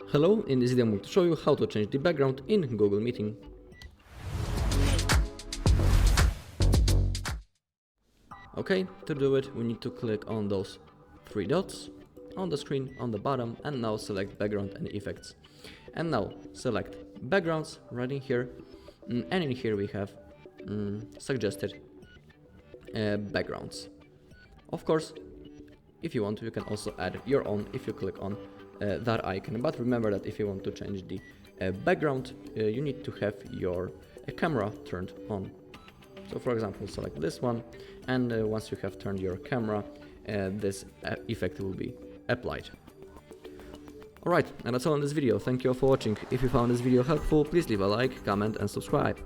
Hello, in this video I'm going to show you how to change the background in Google Meeting. Okay, to do it we need to click on those three dots on the screen on the bottom and now select background and effects. And now select backgrounds right in here, and in here we have suggested backgrounds. Of course, if you want, you can also add your own if you click on that icon. But remember that if you want to change the background, you need to have your camera turned on. So for example, select this one, and once you have turned your camera, this effect will be applied. Alright, and that's all in this video. Thank you all for watching. If you found this video helpful, please leave a like, comment and subscribe.